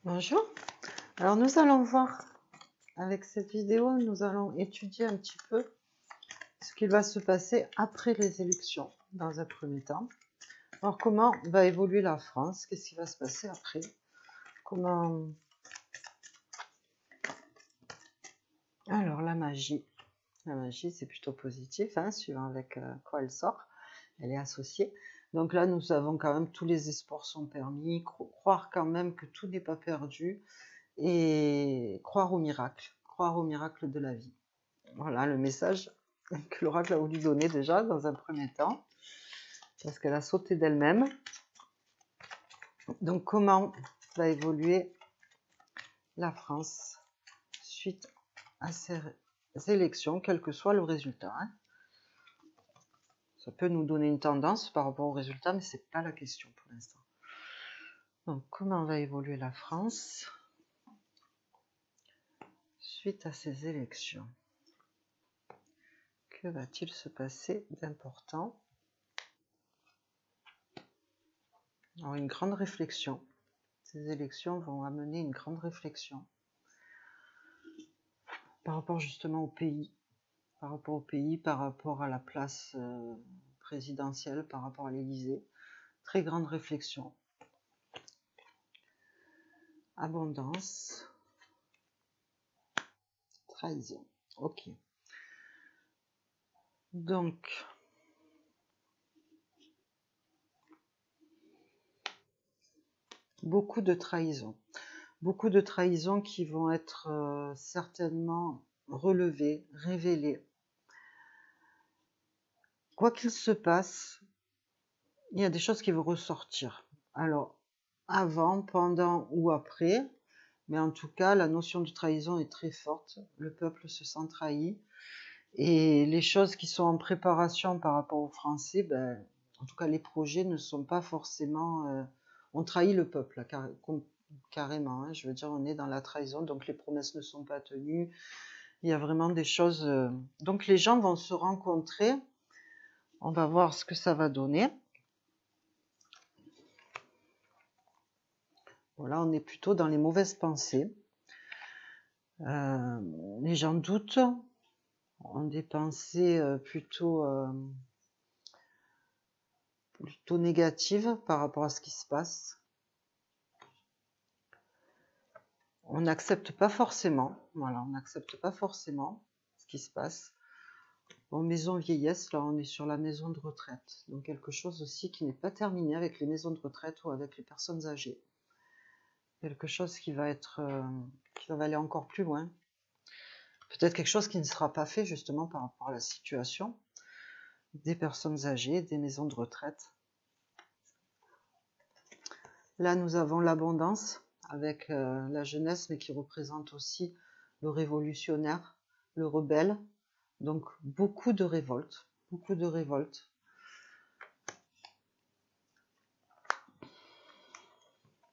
Bonjour. Alors nous allons voir avec cette vidéo, nous allons étudier un petit peu ce qui va se passer après les élections dans un premier temps. Alors comment va évoluer la France? Qu'est-ce qui va se passer après? Comment... Alors la magie c'est plutôt positif, hein, suivant avec quoi elle sort, elle est associée. Donc là nous avons quand même tous les espoirs sont permis, croire quand même que tout n'est pas perdu et croire au miracle de la vie. Voilà le message que l'oracle a voulu donner déjà dans un premier temps, parce qu'elle a sauté d'elle-même. Donc comment va évoluer la France suite à ces élections, quel que soit le résultat, hein. Ça peut nous donner une tendance par rapport au résultat, mais c'est pas la question pour l'instant. Donc comment va évoluer la France suite à ces élections? Que va-t-il se passer d'important? Alors une grande réflexion. Ces élections vont amener une grande réflexion par rapport justement au pays, par rapport à la place présidentielle, par rapport à l'Élysée. Très grande réflexion. Abondance. Trahison. Ok. Donc, beaucoup de trahisons. Beaucoup de trahisons qui vont être certainement relevées, révélées. Quoi qu'il se passe, il y a des choses qui vont ressortir. Alors, avant, pendant ou après, mais en tout cas, la notion de trahison est très forte. Le peuple se sent trahi. Et les choses qui sont en préparation par rapport aux Français, ben, en tout cas, les projets ne sont pas forcément... on trahit le peuple, là, carrément. Hein, je veux dire, on est dans la trahison, donc les promesses ne sont pas tenues. Il y a vraiment des choses... Donc les gens vont se rencontrer. On va voir ce que ça va donner. Voilà, on est plutôt dans les mauvaises pensées. Les gens doutent, ont des pensées plutôt négatives par rapport à ce qui se passe. On n'accepte pas forcément, voilà, on n'accepte pas forcément ce qui se passe. En maison vieillesse, là on est sur la maison de retraite, donc quelque chose aussi qui n'est pas terminé avec les maisons de retraite ou avec les personnes âgées. Quelque chose qui va être, qui va aller encore plus loin. Peut-être quelque chose qui ne sera pas fait justement par rapport à la situation des personnes âgées, des maisons de retraite. Là, nous avons l'abondance avec la jeunesse, mais qui représente aussi le révolutionnaire, le rebelle. Donc, beaucoup de révoltes, beaucoup de révoltes.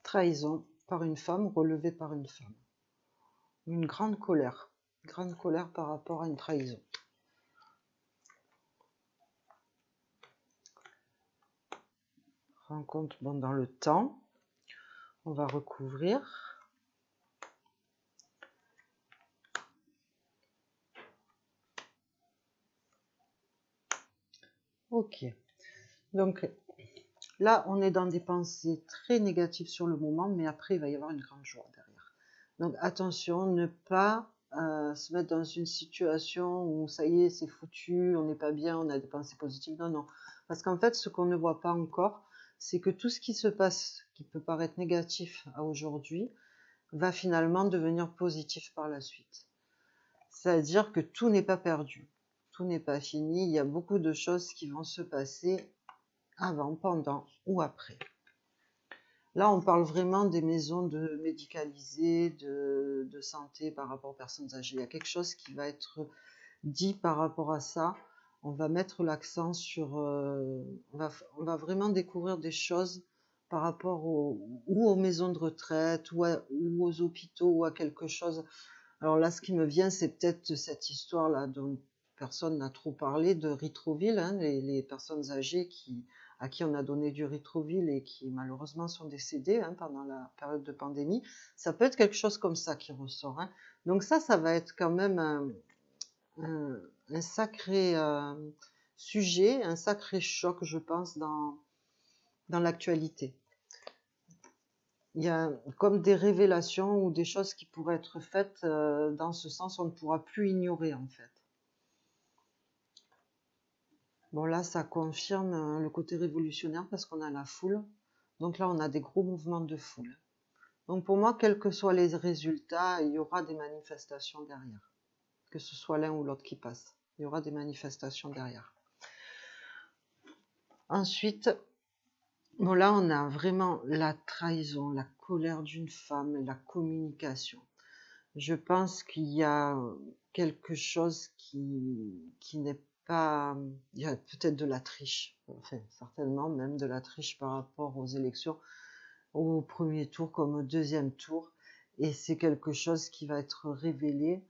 Trahison par une femme, relevée par une femme. Une grande colère par rapport à une trahison. Rencontre bon, dans le temps. On va recouvrir. Ok. Donc là, on est dans des pensées très négatives sur le moment, mais après, il va y avoir une grande joie derrière. Donc attention, ne pas se mettre dans une situation où ça y est, c'est foutu, on n'est pas bien, on a des pensées positives. Non, non. Parce qu'en fait, ce qu'on ne voit pas encore, c'est que tout ce qui se passe, qui peut paraître négatif à aujourd'hui, va finalement devenir positif par la suite. C'est-à-dire que tout n'est pas perdu, tout n'est pas fini, il y a beaucoup de choses qui vont se passer avant, pendant ou après. Là, on parle vraiment des maisons médicalisées, de santé par rapport aux personnes âgées. Il y a quelque chose qui va être dit par rapport à ça. On va mettre l'accent sur... on va vraiment découvrir des choses par rapport ou aux maisons de retraite, ou aux hôpitaux, ou à quelque chose. Alors là, ce qui me vient, c'est peut-être cette histoire-là dont personne n'a trop parlé, de Ritroville, hein, les personnes âgées qui à qui on a donné du Ritrovil et qui malheureusement sont décédés hein, pendant la période de pandémie. Ça peut être quelque chose comme ça qui ressort. Hein. Donc ça va être quand même un sacré sujet, un sacré choc, je pense, dans l'actualité. Il y a comme des révélations ou des choses qui pourraient être faites dans ce sens, on ne pourra plus ignorer en fait. Bon là, ça confirme le côté révolutionnaire parce qu'on a la foule. Donc là, on a des gros mouvements de foule. Donc pour moi, quels que soient les résultats, il y aura des manifestations derrière. Que ce soit l'un ou l'autre qui passe. Il y aura des manifestations derrière. Ensuite, bon là, on a vraiment la trahison, la colère d'une femme, la communication. Je pense qu'il y a quelque chose qui n'est pas... Il y a peut-être de la triche, enfin, certainement même de la triche par rapport aux élections, au premier tour comme au deuxième tour. Et c'est quelque chose qui va être révélé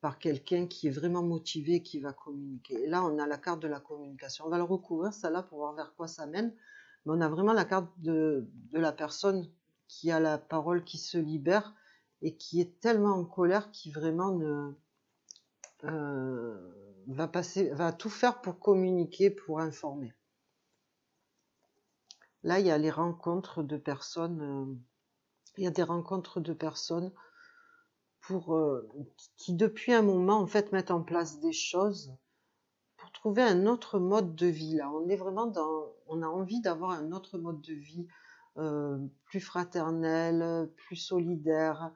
par quelqu'un qui est vraiment motivé et qui va communiquer. Et là, on a la carte de la communication. On va le recouvrir, ça là, pour voir vers quoi ça mène. Mais on a vraiment la carte de la personne qui a la parole, qui se libère et qui est tellement en colère qui vraiment va tout faire pour communiquer, pour informer. Là, il y a les rencontres de personnes, il y a des rencontres de personnes qui depuis un moment en fait mettent en place des choses pour trouver un autre mode de vie. Là, on est vraiment on a envie d'avoir un autre mode de vie plus fraternel, plus solidaire,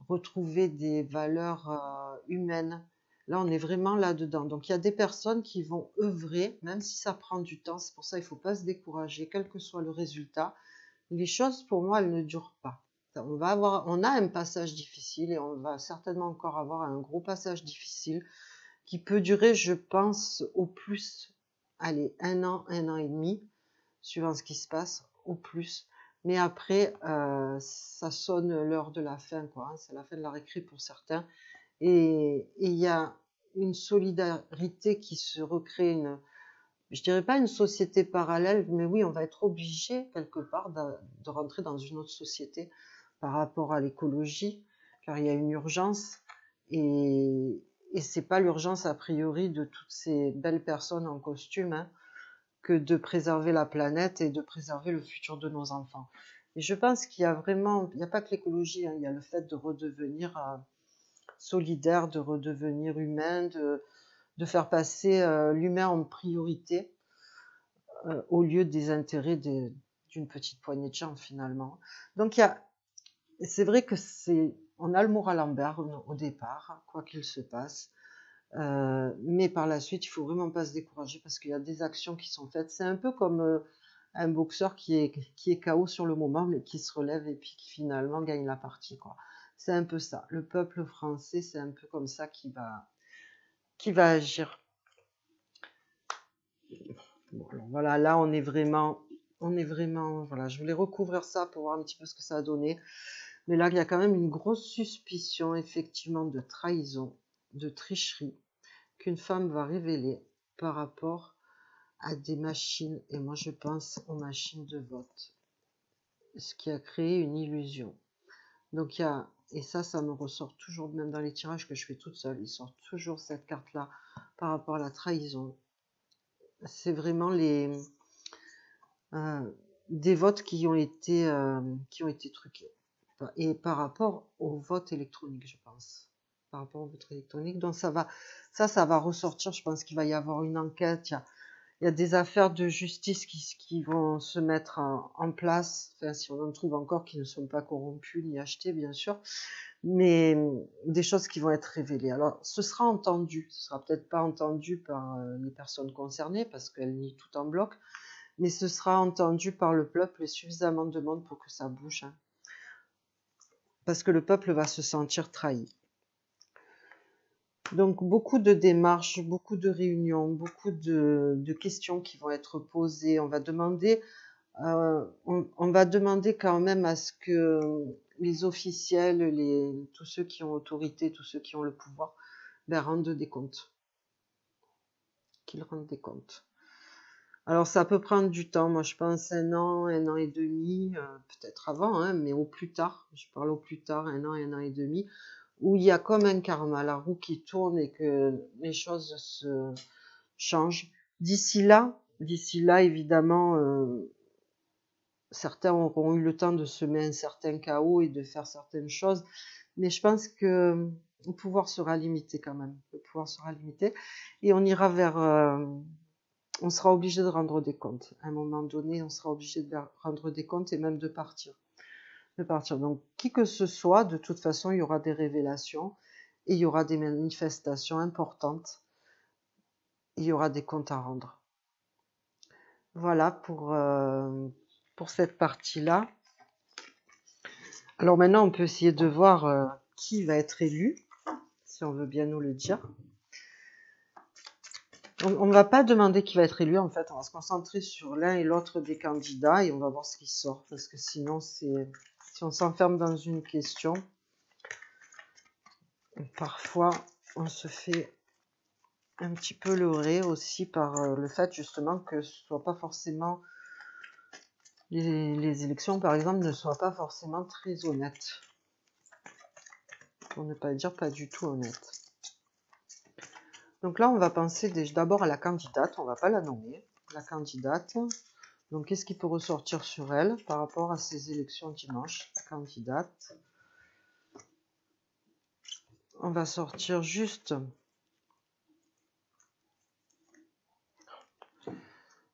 retrouver des valeurs humaines. Là, on est vraiment là-dedans. Donc, il y a des personnes qui vont œuvrer, même si ça prend du temps. C'est pour ça qu'il ne faut pas se décourager, quel que soit le résultat. Les choses, pour moi, elles ne durent pas. On a un passage difficile et on va certainement encore avoir un gros passage difficile qui peut durer, je pense, au plus, allez, un an et demi, suivant ce qui se passe, au plus. Mais après, ça sonne l'heure de la fin, quoi. Hein, c'est la fin de la récré pour certains. Et il y a une solidarité qui se recrée, je dirais pas une société parallèle, mais oui, on va être obligé quelque part de rentrer dans une autre société par rapport à l'écologie, car il y a une urgence et c'est pas l'urgence a priori de toutes ces belles personnes en costume hein, que de préserver la planète et de préserver le futur de nos enfants. Et je pense qu'il y a vraiment, il n'y a pas que l'écologie, hein, il y a le fait de redevenir solidaire, de redevenir humain, de faire passer l'humain en priorité au lieu des intérêts d'une petite poignée de gens finalement. Donc c'est vrai que on a le moral en berne au départ, quoi qu'il se passe, mais par la suite, il faut vraiment pas se décourager parce qu'il y a des actions qui sont faites. C'est un peu comme un boxeur qui est KO sur le moment, mais qui se relève et puis qui finalement gagne la partie, quoi. C'est un peu ça. Le peuple français, c'est un peu comme ça qui va agir. Bon, alors voilà, là on est vraiment, voilà, je voulais recouvrir ça pour voir un petit peu ce que ça a donné. Mais là, il y a quand même une grosse suspicion, effectivement, de trahison, de tricherie, qu'une femme va révéler par rapport à des machines, et moi je pense aux machines de vote, ce qui a créé une illusion. Donc il y a, et ça me ressort toujours, même dans les tirages que je fais toute seule, il sort toujours cette carte-là par rapport à la trahison. C'est vraiment des votes qui ont été truqués. Et par rapport au vote électronique, je pense. Par rapport au vote électronique. Donc ça va ressortir. Je pense qu'il va y avoir une enquête. Il y a des affaires de justice qui vont se mettre en place. Enfin, si on en trouve encore qui ne sont pas corrompus ni achetés, bien sûr. Mais des choses qui vont être révélées. Alors, ce sera entendu. Ce sera peut-être pas entendu par les personnes concernées parce qu'elles nient tout en bloc. Mais ce sera entendu par le peuple et suffisamment de monde pour que ça bouge. Hein. Parce que le peuple va se sentir trahi. Donc beaucoup de démarches, beaucoup de réunions, beaucoup de questions qui vont être posées. On va demander quand même à ce que les officiels, tous ceux qui ont autorité, tous ceux qui ont le pouvoir, rendent des comptes. Qu'ils rendent des comptes. Alors ça peut prendre du temps, moi je pense un an et demi, peut-être avant, hein, mais au plus tard, je parle au plus tard, un an et demi, où il y a comme un karma, la roue qui tourne et que les choses se changent. D'ici là, évidemment, certains auront eu le temps de semer un certain chaos et de faire certaines choses, mais je pense que le pouvoir sera limité quand même. Le pouvoir sera limité et on ira vers, on sera obligé de rendre des comptes. À un moment donné, on sera obligé de rendre des comptes et même de partir. Donc, qui que ce soit, de toute façon, il y aura des révélations et il y aura des manifestations importantes. Il y aura des comptes à rendre. Voilà pour cette partie-là. Alors maintenant, on peut essayer de voir qui va être élu, si on veut bien nous le dire. On ne va pas demander qui va être élu, en fait, on va se concentrer sur l'un et l'autre des candidats et on va voir ce qui sort, parce que sinon, si on s'enferme dans une question, parfois, on se fait un petit peu leurrer aussi par le fait, justement, que ce soit pas forcément, les élections, par exemple, ne soient pas forcément très honnêtes. Pour ne pas dire pas du tout honnêtes. Donc là, on va penser d'abord à la candidate, on ne va pas la nommer, la candidate. Donc, qu'est-ce qui peut ressortir sur elle par rapport à ces élections dimanche, la candidate? On va sortir juste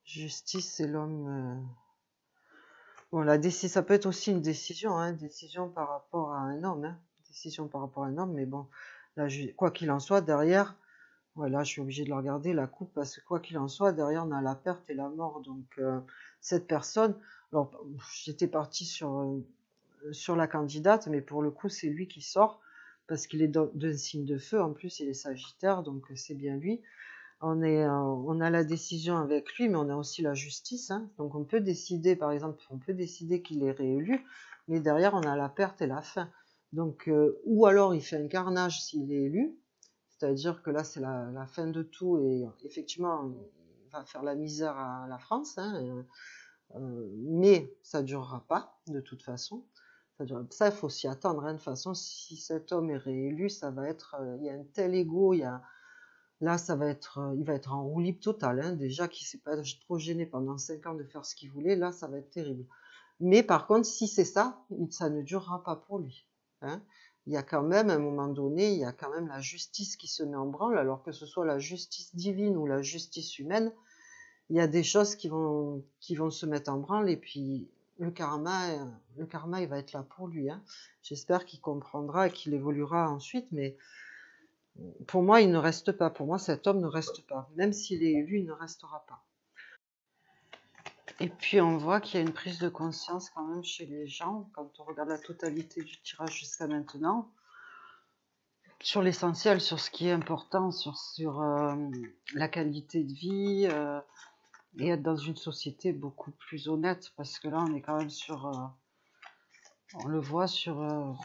justice et l'homme. Bon, ça peut être aussi une décision, hein, décision par rapport à un homme, hein, décision par rapport à un homme, mais bon, là, quoi qu'il en soit, derrière, voilà, je suis obligée de le regarder, la coupe, parce que quoi qu'il en soit, derrière, on a la perte et la mort. Donc, cette personne, alors, j'étais partie sur la candidate, mais pour le coup, c'est lui qui sort, parce qu'il est d'un signe de feu, en plus, il est sagittaire, donc c'est bien lui. On a la décision avec lui, mais on a aussi la justice, hein. Donc, on peut décider, par exemple, on peut décider qu'il est réélu, mais derrière, on a la perte et la fin. Donc, ou alors, il fait un carnage s'il est élu, c'est-à-dire que là, c'est la fin de tout et effectivement, il va faire la misère à la France, hein, mais ça ne durera pas de toute façon. Ça, il faut s'y attendre, hein. De toute façon, si cet homme est réélu, ça va être, il y a un tel ego, là, ça va être, il va être en roue libre totale, hein. Déjà qu'il ne s'est pas trop gêné pendant 5 ans de faire ce qu'il voulait, là, ça va être terrible. Mais par contre, si c'est ça ne durera pas pour lui, hein. Il y a quand même, à un moment donné, il y a quand même la justice qui se met en branle, alors que ce soit la justice divine ou la justice humaine, il y a des choses qui vont se mettre en branle, et puis le karma, il va être là pour lui, hein. J'espère qu'il comprendra et qu'il évoluera ensuite, mais pour moi, il ne reste pas. Pour moi, cet homme ne reste pas. Même s'il est élu, il ne restera pas. Et puis on voit qu'il y a une prise de conscience quand même chez les gens, quand on regarde la totalité du tirage jusqu'à maintenant, sur l'essentiel, sur ce qui est important, sur la qualité de vie, et être dans une société beaucoup plus honnête, parce que là on est quand même on le voit sur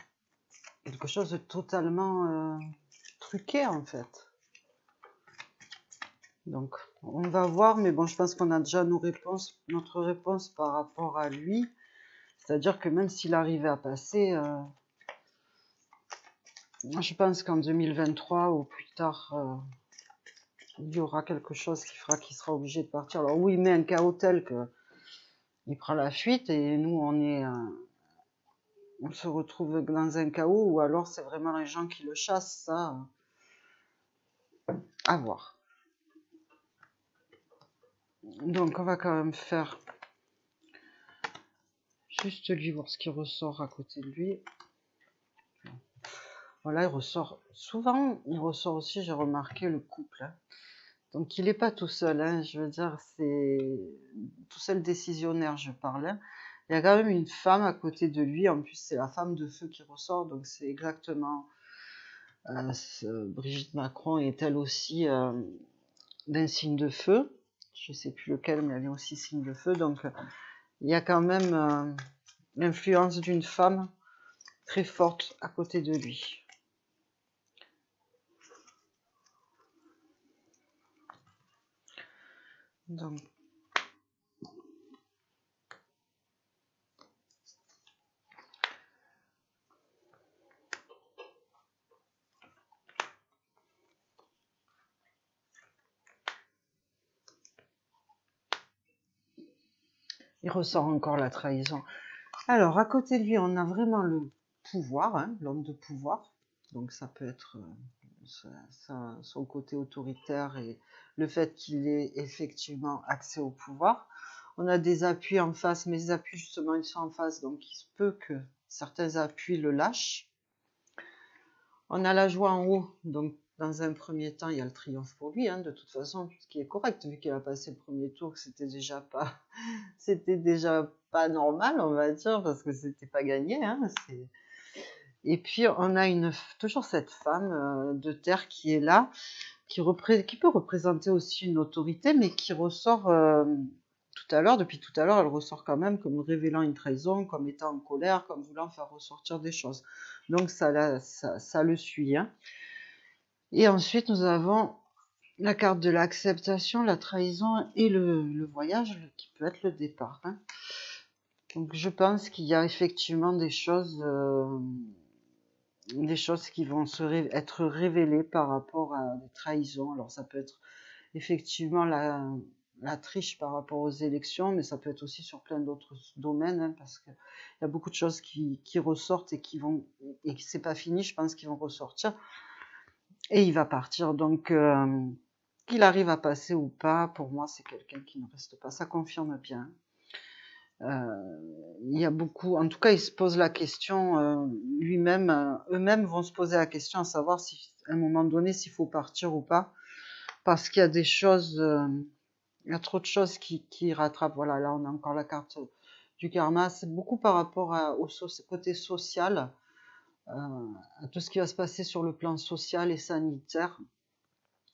quelque chose de totalement truqué en fait. Donc on va voir, mais bon, je pense qu'on a déjà notre réponse par rapport à lui. C'est-à-dire que même s'il arrivait à passer, je pense qu'en 2023 ou plus tard, il y aura quelque chose qui fera qu'il sera obligé de partir. Alors oui, il met un chaos tel qu'il prend la fuite et nous, on se retrouve dans un chaos, ou alors c'est vraiment les gens qui le chassent, ça, à voir. Donc on va quand même faire juste lui voir ce qui ressort à côté de lui. Voilà, il ressort aussi, j'ai remarqué, le couple, hein. Donc il n'est pas tout seul, hein, je veux dire, c'est tout seul décisionnaire, je parle, hein. Il y a quand même une femme à côté de lui, en plus c'est la femme de feu qui ressort, donc c'est exactement, Brigitte Macron est elle aussi d'un signe de feu, je ne sais plus lequel, mais elle est aussi signe de feu, donc il y a quand même l'influence d'une femme très forte à côté de lui. Donc Il ressort encore la trahison. Alors, à côté de lui, on a vraiment le pouvoir, hein, l'homme de pouvoir. Donc, ça peut être son côté autoritaire et le fait qu'il ait effectivement accès au pouvoir. On a des appuis en face, mais les appuis, justement, ils sont en face, donc il se peut que certains appuis le lâchent. On a la joie en haut, donc dans un premier temps, il y a le triomphe pour lui, hein, de toute façon, ce qui est correct, vu qu'il a passé le premier tour, c'était déjà pas normal, on va dire, parce que c'était pas gagné. Hein, et puis on a toujours cette femme de terre qui est là, qui peut représenter aussi une autorité, mais qui ressort depuis tout à l'heure, elle ressort quand même comme révélant une trahison, comme étant en colère, comme voulant faire ressortir des choses. Donc ça le suit. Hein. Et ensuite, nous avons la carte de l'acceptation, la trahison et le voyage qui peut être le départ. Hein. Donc je pense qu'il y a effectivement des choses qui vont être révélées par rapport à des trahisons. Alors ça peut être effectivement la triche par rapport aux élections, mais ça peut être aussi sur plein d'autres domaines, hein, parce qu'il y a beaucoup de choses qui ressortent et que c'est pas fini, je pense qu'ils vont ressortir. Et il va partir, donc qu'il arrive à passer ou pas, pour moi c'est quelqu'un qui ne reste pas, ça confirme bien. Il y a beaucoup, en tout cas il se pose la question lui-même, eux-mêmes vont se poser la question à savoir si à un moment donné s'il faut partir ou pas, parce qu'il y a des choses, il y a trop de choses qui rattrapent. Voilà, là on a encore la carte du karma, c'est beaucoup par rapport au côté social, à tout ce qui va se passer sur le plan social et sanitaire.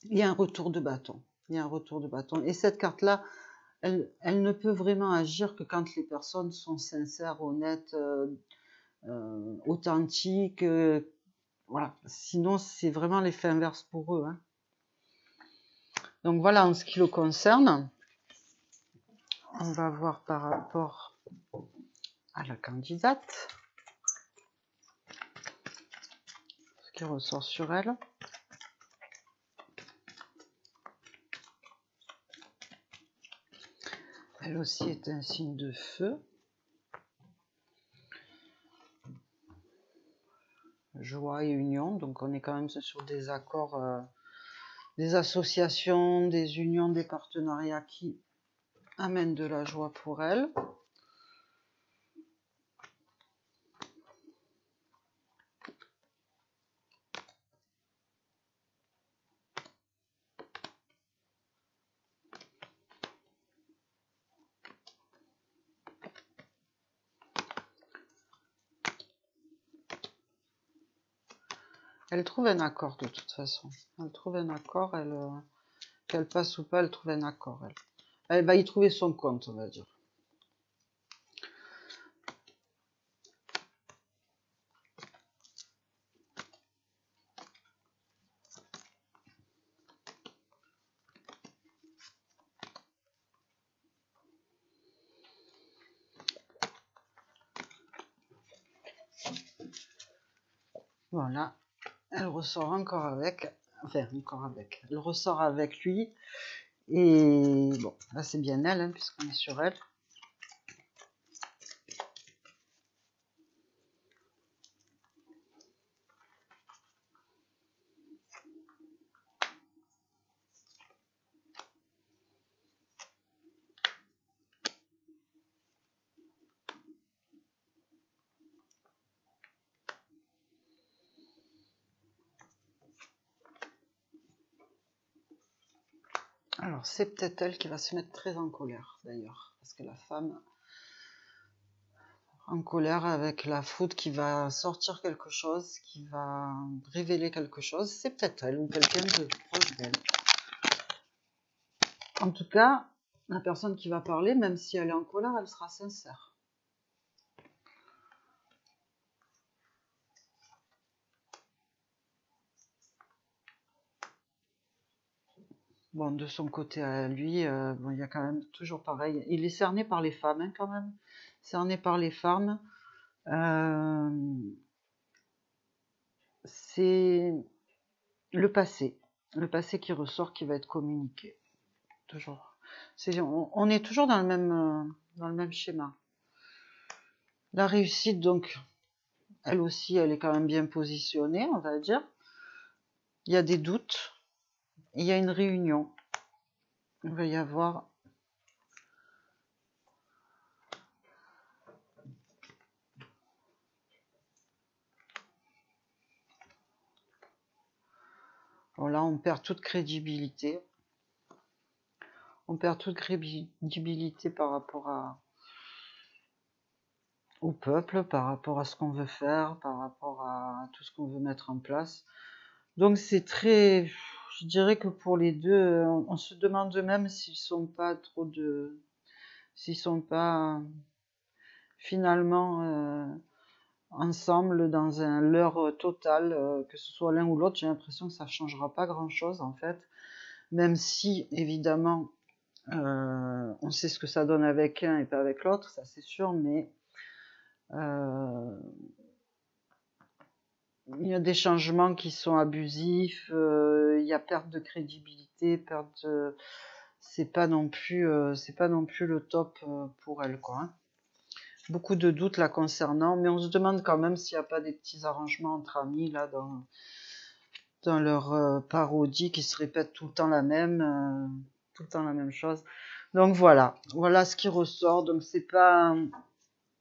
Il y a un retour de bâton. Il y a un retour de bâton. Et cette carte-là, elle ne peut vraiment agir que quand les personnes sont sincères, honnêtes, authentiques. Voilà. Sinon, c'est vraiment l'effet inverse pour eux. Hein. Donc voilà, en ce qui le concerne, on va voir par rapport à la candidate ce qui ressort sur elle. Elle aussi est un signe de feu. Joie et union, donc on est quand même sur des accords, des associations, des unions, des partenariats qui amènent de la joie pour elle. Elle trouve un accord de toute façon. Elle trouve un accord, qu'elle passe ou pas, elle trouve un accord. Elle va y trouver son compte, on va dire. Voilà. Elle ressort encore avec. Elle ressort avec lui. Et bon, là c'est bien elle, hein, puisqu'on est sur elle. Alors c'est peut-être elle qui va se mettre très en colère d'ailleurs, parce que la femme en colère avec la foudre qui va sortir quelque chose, qui va révéler quelque chose, c'est peut-être elle ou quelqu'un de proche d'elle. En tout cas, la personne qui va parler, même si elle est en colère, elle sera sincère. Bon, de son côté à lui, bon, il y a quand même toujours pareil. Il est cerné par les femmes, hein, quand même. Cerné par les femmes. C'est le passé. Le passé qui ressort, qui va être communiqué. Toujours. On est toujours dans dans le même schéma. La réussite, donc, elle aussi, elle est quand même bien positionnée, on va dire. Il y a des doutes. Il y a une réunion. Il va y avoir... Bon, là, on perd toute crédibilité. On perd toute crédibilité par rapport au peuple, par rapport à ce qu'on veut faire, par rapport à tout ce qu'on veut mettre en place. Donc c'est très, je dirais que pour les deux, on se demande même s'ils sont pas s'ils sont pas finalement ensemble dans un leurre total, que ce soit l'un ou l'autre. J'ai l'impression que ça changera pas grand-chose en fait, même si évidemment on sait ce que ça donne avec un et pas avec l'autre, ça c'est sûr, mais il y a des changements qui sont abusifs, il y a perte de crédibilité, c'est pas non plus le top pour elle, quoi. Hein. Beaucoup de doutes là concernant, mais on se demande quand même s'il n'y a pas des petits arrangements entre amis là dans leur parodie qui se répète tout le temps tout le temps la même chose. Donc voilà ce qui ressort. Donc c'est pas,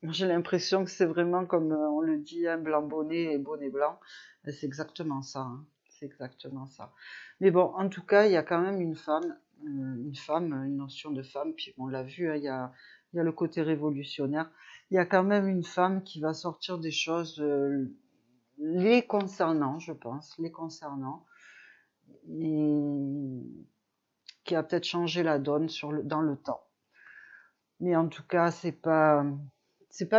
j'ai l'impression que c'est vraiment comme on le dit, hein, blanc bonnet et bonnet blanc. Et c'est exactement ça. Hein. C'est exactement ça. Mais bon, en tout cas, il y a quand même une notion de femme. Puis on l'a vu, hein, il y a le côté révolutionnaire. Il y a quand même une femme qui va sortir des choses les concernant, je pense, les concernant, et qui a peut-être changé la donne dans le temps. Mais en tout cas, c'est pas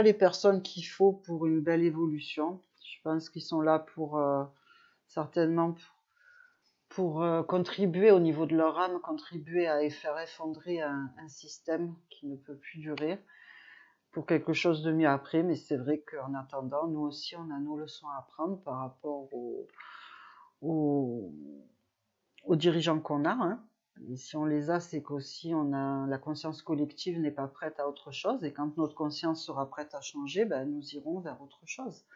les personnes qu'il faut pour une belle évolution. Je pense qu'ils sont là pour certainement pour contribuer au niveau de leur âme, contribuer à faire effondrer un système qui ne peut plus durer pour quelque chose de mieux après. Mais c'est vrai qu'en attendant, nous aussi, on a nos leçons à apprendre par rapport aux dirigeants qu'on a. Hein. Et si on les a, c'est qu'aussi la conscience collective n'est pas prête à autre chose. Et quand notre conscience sera prête à changer, ben, nous irons vers autre chose.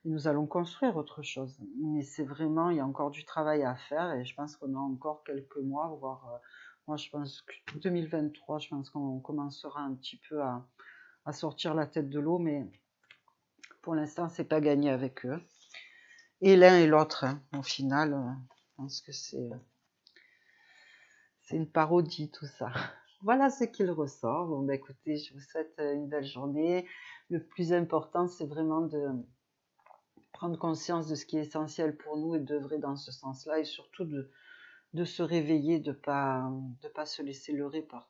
Et nous allons construire autre chose. Mais c'est vraiment, il y a encore du travail à faire. Et je pense qu'on a encore quelques mois, voire, moi je pense que 2023, je pense qu'on commencera un petit peu à sortir la tête de l'eau. Mais pour l'instant, c'est pas gagné avec eux. Et l'un et l'autre, hein, au final, je pense que c'est une parodie tout ça. Voilà ce qu'il ressort. Bon, bah, écoutez, je vous souhaite une belle journée. Le plus important, c'est vraiment de prendre conscience de ce qui est essentiel pour nous et d'œuvrer dans ce sens-là, et surtout de se réveiller, de pas se laisser leurrer par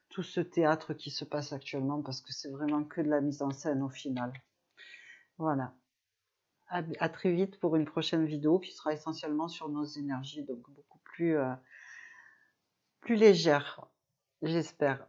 tout ce théâtre qui se passe actuellement, parce que c'est vraiment que de la mise en scène au final. Voilà. À très vite pour une prochaine vidéo qui sera essentiellement sur nos énergies, donc beaucoup plus légère, j'espère.